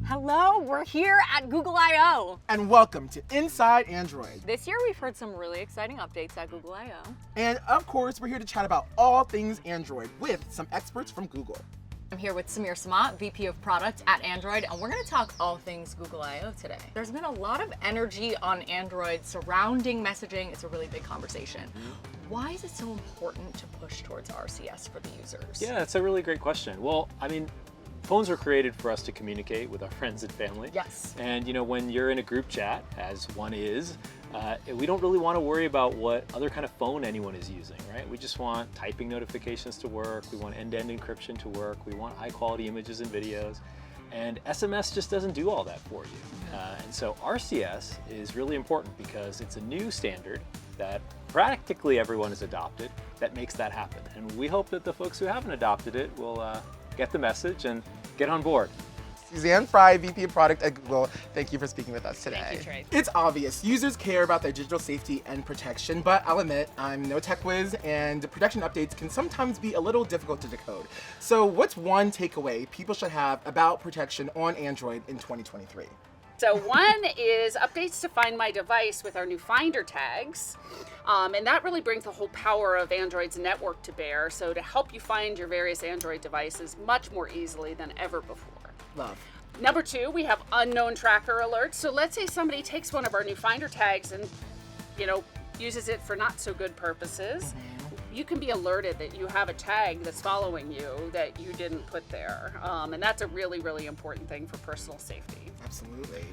Hello, we're here at Google I/O. And welcome to Inside Android. This year we've heard some really exciting updates at Google I/O. And of course, we're here to chat about all things Android with some experts from Google. I'm here with Samir Samat, VP of Product at Android, and we're going to talk all things Google I/O today. There's been a lot of energy on Android surrounding messaging. It's a really big conversation. Why is it so important to push towards RCS for the users? Yeah, that's a really great question. Well, I mean, phones were created for us to communicate with our friends and family. Yes. And you know, when you're in a group chat, as one is, we don't really want to worry about what other kind of phone anyone is using, right? We just want typing notifications to work. We want end-to-end encryption to work. We want high-quality images and videos. And SMS just doesn't do all that for you. And so RCS is really important because it's a new standard that practically everyone has adopted that makes that happen. And we hope that the folks who haven't adopted it will get the message and get on board. Suzanne Fry, VP of Product at Google, thank you for speaking with us today. Thank you, Trey. It's obvious, users care about their digital safety and protection, but I'll admit, I'm no tech whiz, and protection updates can sometimes be a little difficult to decode. So what's one takeaway people should have about protection on Android in 2023? So one is updates to Find My Device with our new Finder tags. And that really brings the whole power of Android's network to bear. So to help you find your various Android devices much more easily than ever before. Love. Number two, we have unknown tracker alerts. So let's say somebody takes one of our new Finder tags and, uses it for not so good purposes. You can be alerted that you have a tag that's following you that you didn't put there. And that's a really, really important thing for personal safety. Absolutely.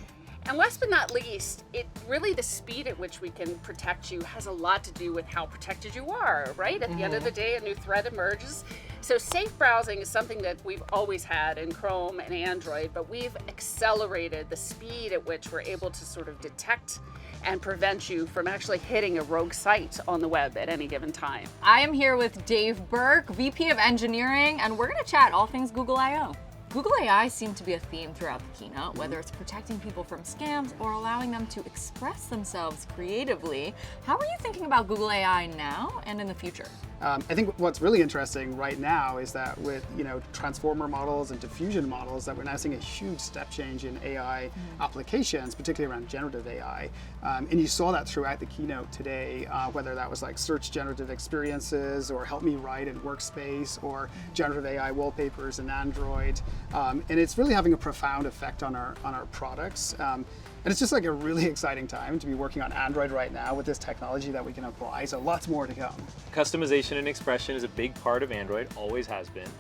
And last but not least, the speed at which we can protect you has a lot to do with how protected you are, right? At the end of the day, a new threat emerges. So safe browsing is something that we've always had in Chrome and Android, but we've accelerated the speed at which we're able to sort of detect and prevent you from actually hitting a rogue site on the web at any given time. I am here with Dave Burke, VP of Engineering, and we're going to chat all things Google I/O. Google AI seemed to be a theme throughout the keynote, whether it's protecting people from scams or allowing them to express themselves creatively. How are you thinking about Google AI now and in the future? I think what's really interesting right now is that with transformer models and diffusion models, that we're now seeing a huge step change in AI applications, particularly around generative AI. And you saw that throughout the keynote today, whether that was like search generative experiences or help me write in Workspace or generative AI wallpapers in Android. And it's really having a profound effect on our products. And it's just like a really exciting time to be working on Android right now with this technology that we can apply. So lots more to come. Customization and expression is a big part of Android, always has been.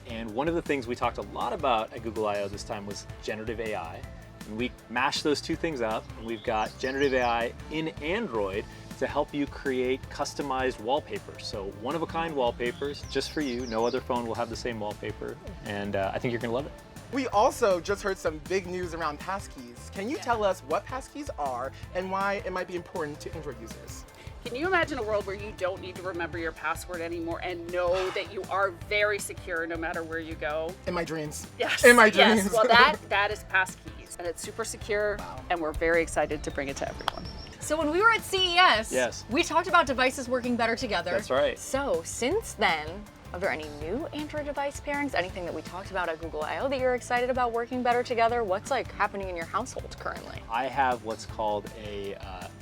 And one of the things we talked a lot about at Google I/O this time was generative AI. And we mashed those two things up, and we've got generative AI in Android to help you create customized wallpapers. So one-of-a-kind wallpapers just for you. No other phone will have the same wallpaper, and I think you're gonna love it. We also just heard some big news around passkeys. Can you tell us what passkeys are and why it might be important to Android users? Can you imagine a world where you don't need to remember your password anymore and know that you are very secure no matter where you go? In my dreams. Yes. In my dreams. Yes. Well, that is passkeys, and it's super secure, and we're very excited to bring it to everyone. So when we were at CES, Yes. we talked about devices working better together. That's right. So since then, are there any new Android device pairings? Anything that we talked about at Google I/O that you're excited about working better together? What's happening in your household currently? I have what's called a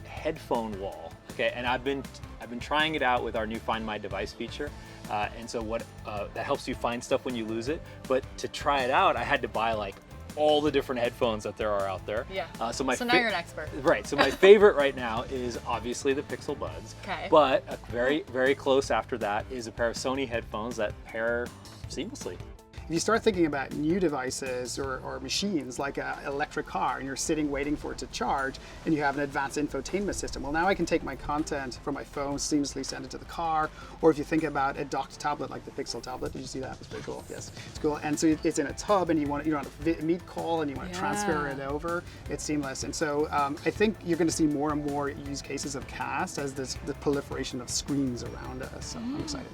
headphone wall. Okay, and I've been trying it out with our new Find My Device feature, and so that helps you find stuff when you lose it. But to try it out, I had to buy all the different headphones that there are out there. Yeah. So now you're an expert. Right. So my favorite right now is obviously the Pixel Buds. Okay. But very, very close after that is a pair of Sony headphones that pair seamlessly. If you start thinking about new devices or machines like an electric car and you're sitting waiting for it to charge and you have an advanced infotainment system, well, now I can take my content from my phone, seamlessly send it to the car. Or if you think about a docked tablet like the Pixel tablet, did you see that? It's pretty cool. Yes, it's cool. And so it's in a tub and you're on a meet call and you want to transfer it over. It's seamless. And so I think you're going to see more and more use cases of CAST as the proliferation of screens around us. So I'm excited.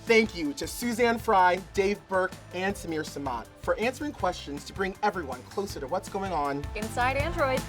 Thank you to Suzanne Fry, Dave Burke, and Samir Samat for answering questions to bring everyone closer to what's going on Inside Android.